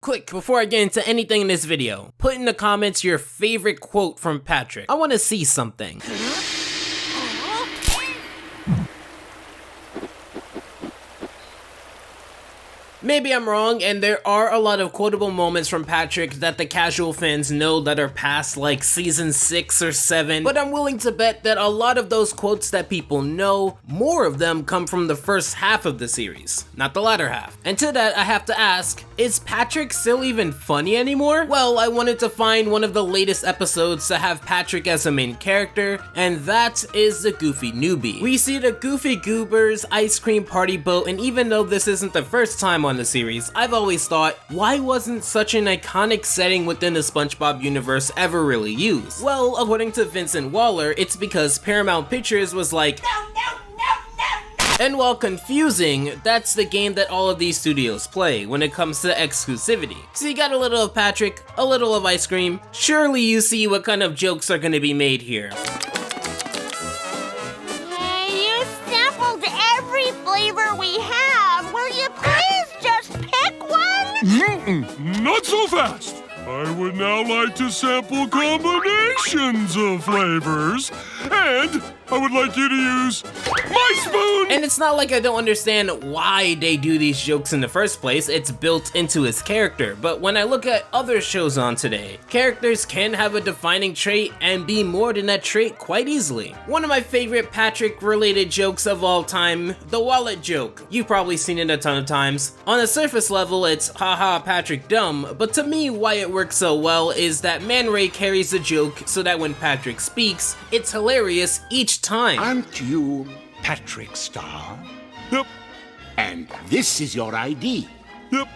Quick, before I get into anything in this video, put in the comments your favorite quote from Patrick. I want to see something. Maybe I'm wrong, and there are a lot of quotable moments from Patrick that the casual fans know that are past like season 6 or 7, but I'm willing to bet that a lot of those quotes that people know, more of them come from the first half of the series, not the latter half. And to that, I have to ask, is Patrick still even funny anymore? Well, I wanted to find one of the latest episodes to have Patrick as a main character, and that is the Goofy Newbie. We see the Goofy Goober's ice cream party boat, and even though this isn't the first time on the series, I've always thought, why wasn't such an iconic setting within the SpongeBob universe ever really used? Well, according to Vincent Waller, it's because Paramount Pictures was like, no. And while confusing, that's the game that all of these studios play when it comes to exclusivity. So you got a little of Patrick, a little of ice cream, surely you see what kind of jokes are gonna be made here. Hey, you sampled every flavor we have. Will you please just pick one? Not so fast! I would now like to sample combinations of flavors, and I would like you to use my spoon! And it's not like I don't understand why they do these jokes in the first place, it's built into his character, but when I look at other shows on today, characters can have a defining trait and be more than that trait quite easily. One of my favorite Patrick-related jokes of all time, the wallet joke. You've probably seen it a ton of times. On the surface level, it's haha Patrick dumb, but to me why it works so well is that Man Ray carries the joke so that when Patrick speaks, it's hilarious each time. Aren't you Patrick Star? Yep, And this is your ID. yep.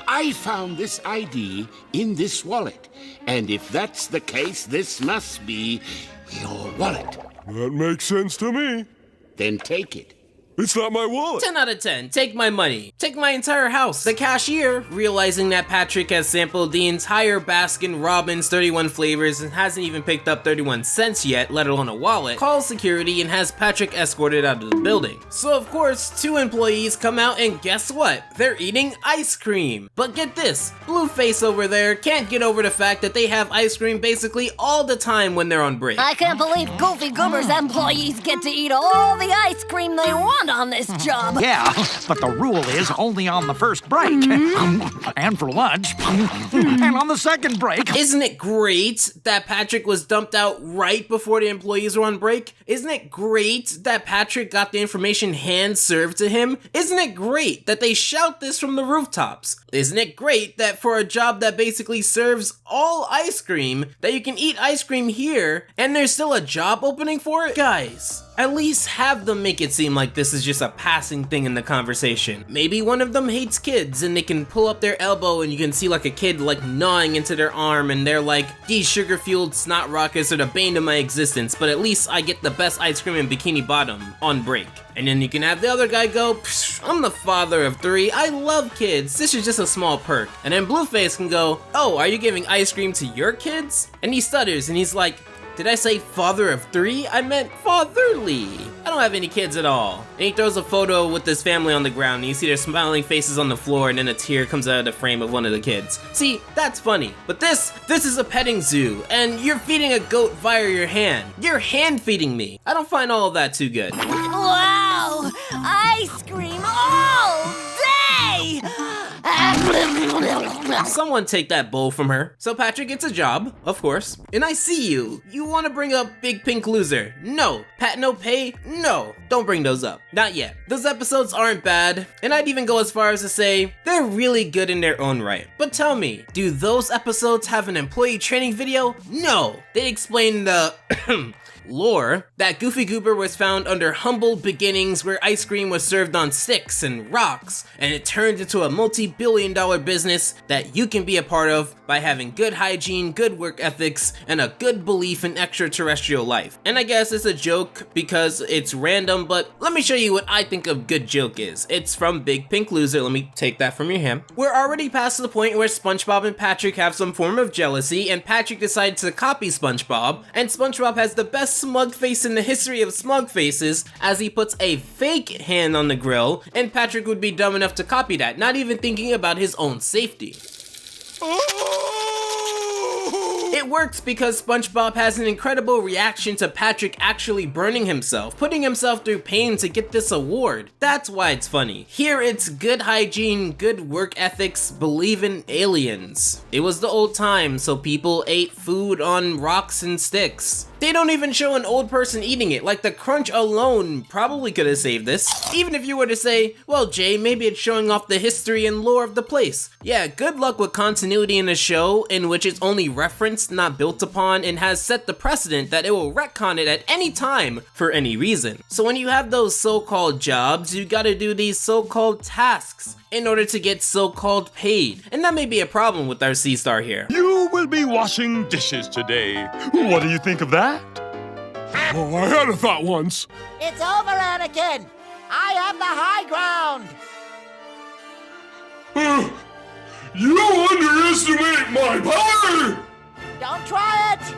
I found this ID in this wallet. And if that's the case, this must be your wallet. That makes sense to me. Then take it. It's not my wallet. 10 out of 10. Take my money. Take my entire house. The cashier, realizing that Patrick has sampled the entire Baskin Robbins 31 flavors and hasn't even picked up 31 cents yet, let alone a wallet, calls security and has Patrick escorted out of the building. So of course, 2 employees come out and guess what? They're eating ice cream. But get this, Blueface over there can't get over the fact that they have ice cream basically all the time when they're on break. I can't believe Goofy Goober's employees get to eat all the ice cream they want on this job. Yeah, but the rule is only on the first break. And for lunch. And on the second break. Isn't it great that Patrick was dumped out right before the employees were on break? Isn't it great that Patrick got the information hand-served to him? Isn't it great that they shout this from the rooftops? Isn't it great that for a job that basically serves all ice cream, that you can eat ice cream here, and there's still a job opening for it? Guys, at least have them make it seem like this is just a passing thing in the conversation. Maybe one of them hates kids and they can pull up their elbow and you can see like a kid like gnawing into their arm and they're like, these sugar-fueled snot rockets are the bane of my existence, but at least I get the best ice cream in Bikini Bottom on break. And then you can have the other guy go, I'm the father of 3, I love kids, this is just a small perk. And then Blueface can go, oh, are you giving ice cream to your kids? And he stutters and he's like, did I say father of 3? I meant fatherly. I don't have any kids at all. And he throws a photo with his family on the ground and you see their smiling faces on the floor and then a tear comes out of the frame of one of the kids. See, that's funny. But this is a petting zoo and you're feeding a goat via your hand. You're hand feeding me. I don't find all of that too good. Wow! Ice cream all day! Someone take that bowl from her. So Patrick gets a job, of course. And I see you. You want to bring up Big Pink Loser. No. Pat No Pay? No. Don't bring those up. Not yet. Those episodes aren't bad. And I'd even go as far as to say they're really good in their own right. But tell me, do those episodes have an employee training video? No. They explain the lore that Goofy Goober was found under humble beginnings where ice cream was served on sticks and rocks, and it turned into a multi-billion-dollar business that you can be a part of by having good hygiene, good work ethics, and a good belief in extraterrestrial life. And I guess it's a joke because it's random, but let me show you what I think a good joke is. It's from Big Pink Loser. Let me take that from your hand. We're already past the point where SpongeBob and Patrick have some form of jealousy, and Patrick decides to copy SpongeBob, and SpongeBob has the best smug face in the history of smug faces as he puts a fake hand on the grill, and Patrick would be dumb enough to copy that, not even thinking about his own safety. It works because SpongeBob has an incredible reaction to Patrick actually burning himself, putting himself through pain to get this award. That's why it's funny. Here it's good hygiene, good work ethics, believe in aliens. It was the old times, so people ate food on rocks and sticks. They don't even show an old person eating it, like the crunch alone probably could have saved this. Even if you were to say, well Jay, maybe it's showing off the history and lore of the place. Yeah, good luck with continuity in a show in which it's only referenced, not built upon, and has set the precedent that it will retcon it at any time for any reason. So when you have those so-called jobs, you gotta do these so-called tasks in order to get so-called paid. And that may be a problem with our C-Star here. You will be washing dishes today. What do you think of that? Oh, I had a thought once. It's over, Anakin! I have the high ground! You underestimate my power! Don't try it!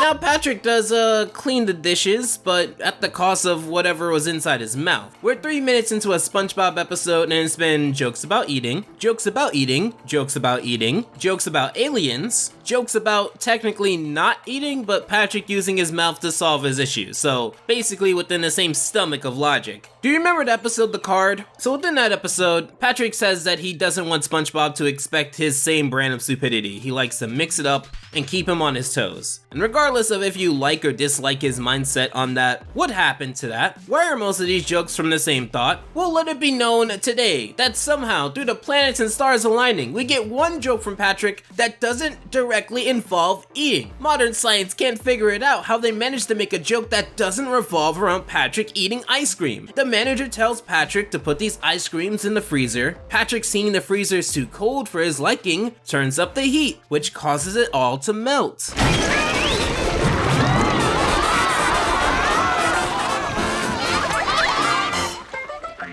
Now Patrick does clean the dishes, but at the cost of whatever was inside his mouth. We're 3 minutes into a SpongeBob episode and it's been jokes about eating, jokes about eating, jokes about eating, jokes about aliens, jokes about technically not eating, but Patrick using his mouth to solve his issues. So basically within the same stomach of logic. Do you remember the episode The Card? So within that episode, Patrick says that he doesn't want SpongeBob to expect his same brand of stupidity. He likes to mix it up and keep him on his toes. And regardless of if you like or dislike his mindset on that, what happened to that? Why are most of these jokes from the same thought? Well, let it be known today that somehow, through the planets and stars aligning, we get one joke from Patrick that doesn't directly involve eating. Modern science can't figure it out how they managed to make a joke that doesn't revolve around Patrick eating ice cream. The manager tells Patrick to put these ice creams in the freezer. Patrick, seeing the freezer is too cold for his liking, turns up the heat, which causes it all to melt.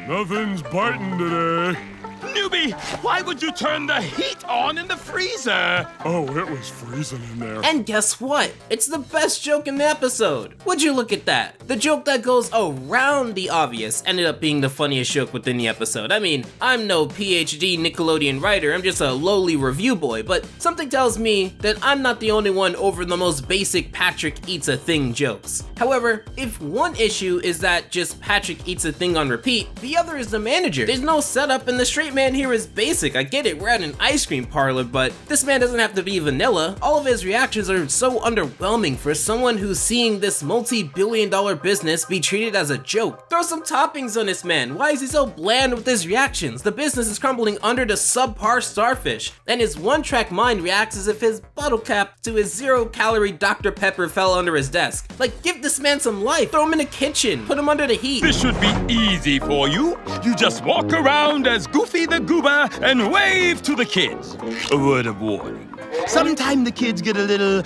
Nothing's biting today. Newbie, why would you turn the heat on in the freezer? Oh, it was freezing in there. And guess what? It's the best joke in the episode. Would you look at that? The joke that goes around the obvious ended up being the funniest joke within the episode. I mean, I'm no PhD Nickelodeon writer, I'm just a lowly review boy, but something tells me that I'm not the only one over the most basic Patrick eats a thing jokes. However, if one issue is that just Patrick eats a thing on repeat, the other is the manager. There's no setup and the straight man here is basic. I get it, we're at an ice cream parlor, but this man doesn't have to be vanilla. All of his reactions are so underwhelming for someone who's seeing this multi-billion-dollar business be treated as a joke. Throw some toppings on this man. Why is he so bland with his reactions? The business is crumbling under the subpar starfish, and his one-track mind reacts as if his bottle cap to his zero-calorie Dr. Pepper fell under his desk. Like, give this man some life. Throw him in the kitchen. Put him under the heat. This should be easy for you. You just walk around as Goofy the Goober and wave to the kids. A word of warning. Sometimes the kids get a little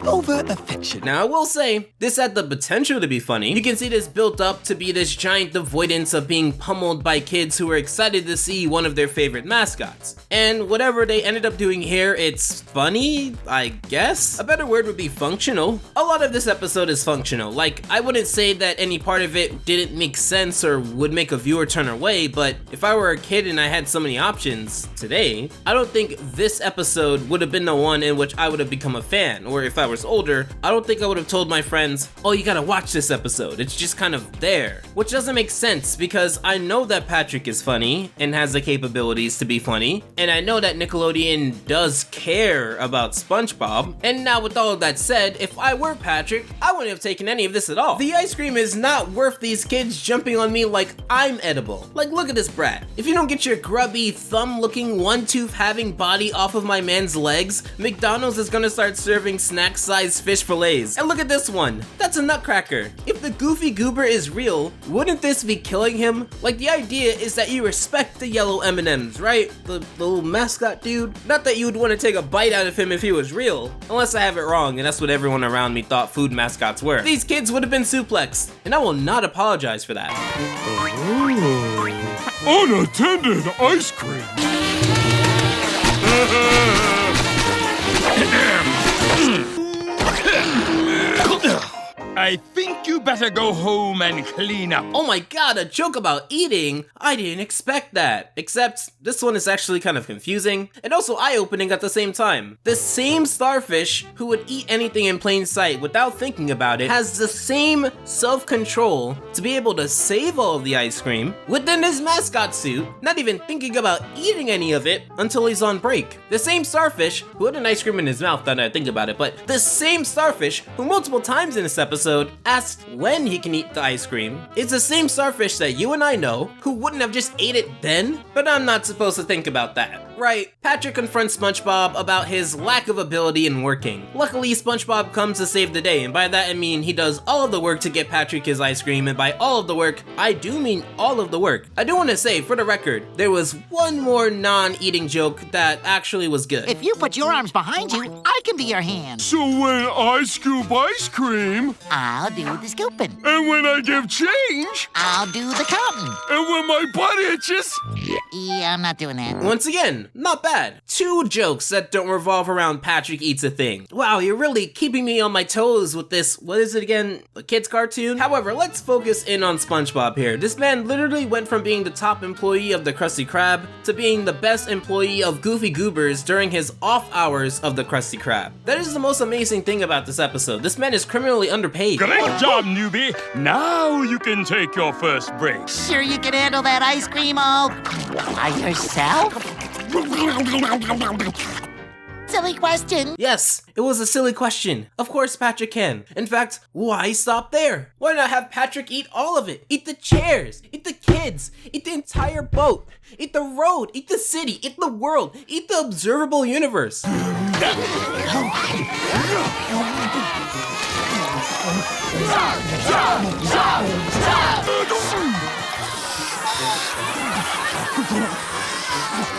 over-affectionate. Now I will say, this had the potential to be funny. You can see this built up to be this giant avoidance of being pummeled by kids who are excited to see one of their favorite mascots. And whatever they ended up doing here, it's funny, I guess? A better word would be functional. A lot of this episode is functional. Like, I wouldn't say that any part of it didn't make sense or would make a viewer turn away, but if I were a kid and I had so many options today, I don't think this episode would have been the one in which I would have become a fan. Or if I was older, I don't think I would have told my friends, oh, you gotta watch this episode. It's just kind of there. Which doesn't make sense because I know that Patrick is funny and has the capabilities to be funny. And I know that Nickelodeon does care about SpongeBob. And now with all of that said, if I were Patrick, I wouldn't have taken any of this at all. The ice cream is not worth these kids jumping on me like I'm edible. Like, look at this brat. If you don't get your grubby, thumb-looking, one-tooth-having body off of my man's legs, McDonald's is gonna start serving snack-sized fish fillets. And look at this one. That's a nutcracker. If the Goofy Goober is real, wouldn't this be killing him? Like, the idea is that you respect the yellow M&Ms, right? The little mascot dude. Not that you would want to take a bite out of him if he was real. Unless I have it wrong, and that's what everyone around me thought food mascots were. These kids would have been suplexed, and I will not apologize for that. Unattended ice cream. I think you you better go home and clean up. Oh my god, a joke about eating? I didn't expect that. Except, this one is actually kind of confusing, and also eye-opening at the same time. The same starfish who would eat anything in plain sight without thinking about it has the same self-control to be able to save all of the ice cream within his mascot suit, not even thinking about eating any of it until he's on break. The same starfish who had an ice cream in his mouth, now that I think about it, but the same starfish who multiple times in this episode asked when he can eat the ice cream is the same starfish that you and I know who wouldn't have just ate it then, but I'm not supposed to think about that. Right, Patrick confronts SpongeBob about his lack of ability in working. Luckily, SpongeBob comes to save the day, and by that I mean he does all of the work to get Patrick his ice cream, and by all of the work, I do mean all of the work. I do want to say, for the record, there was one more non-eating joke that actually was good. If you put your arms behind you, I can be your hand. So when I scoop ice cream, I'll do the scooping. and when I give change, I'll do the counting. and when my butt itches, Yeah, I'm not doing that. Once again, not bad. 2 jokes that don't revolve around Patrick eats a thing. Wow, you're really keeping me on my toes with this, what is it again, a kid's cartoon? However, let's focus in on SpongeBob here. This man literally went from being the top employee of the Krusty Krab to being the best employee of Goofy Goobers during his off hours of the Krusty Krab. That is the most amazing thing about this episode. This man is criminally underpaid. Great job, newbie. Now you can take your first break. Sure you can handle that ice cream all by yourself? Silly question. Yes, it was a silly question. Of course Patrick can. In fact, why stop there? Why not have Patrick eat all of it? Eat the chairs, eat the kids, eat the entire boat, eat the road, eat the city, eat the world, eat the observable universe.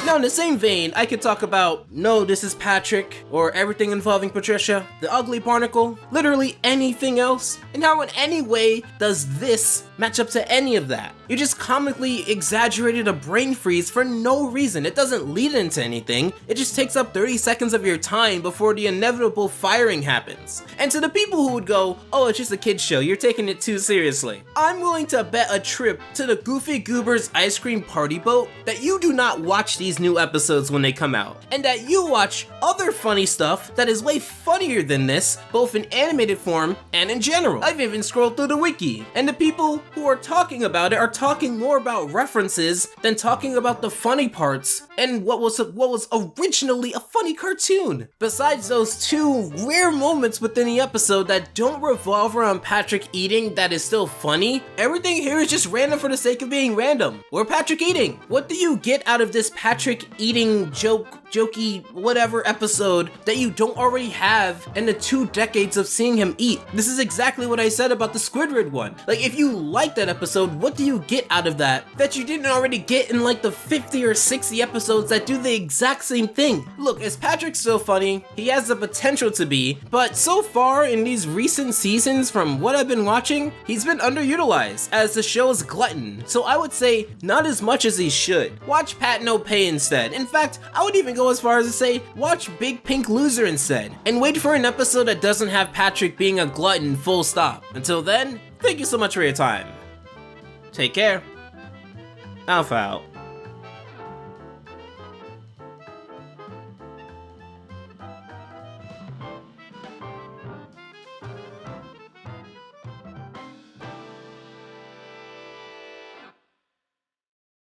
Now, in the same vein, I could talk about No, This Is Patrick, or everything involving Patricia, The Ugly Barnacle, literally anything else, and how in any way does this match up to any of that? You just comically exaggerated a brain freeze for no reason. It doesn't lead into anything. It just takes up 30 seconds of your time before the inevitable firing happens. And to the people who would go, oh, it's just a kid's show, you're taking it too seriously, I'm willing to bet a trip to the Goofy Goobers ice cream party boat that you do not watch these new episodes when they come out, and that you watch other funny stuff that is way funnier than this, both in animated form and in general. I've even scrolled through the wiki, and the people who are talking about it are talking more about references than talking about the funny parts and what was originally a funny cartoon. Besides those 2 rare moments within the episode that don't revolve around Patrick eating that is still funny, everything here is just random for the sake of being random. Or Patrick eating. What do you get out of this Patrick eating jokey whatever episode that you don't already have in the 2 decades of seeing him eat? This is exactly what I said about the Squidward one. Like, if you like that episode, what do you get out of that you didn't already get in like the 50 or 60 episodes that do the exact same thing? Look, is Patrick so funny? He has the potential to be, but so far in these recent seasons from what I've been watching, he's been underutilized as the show's glutton. So I would say not as much as he should. Watch Pat No Pay instead. In fact, I would even go as far as to say watch Big Pink Loser instead, and wait for an episode that doesn't have Patrick being a glutton full stop. Until then, thank you so much for your time. Take care. Alpha out.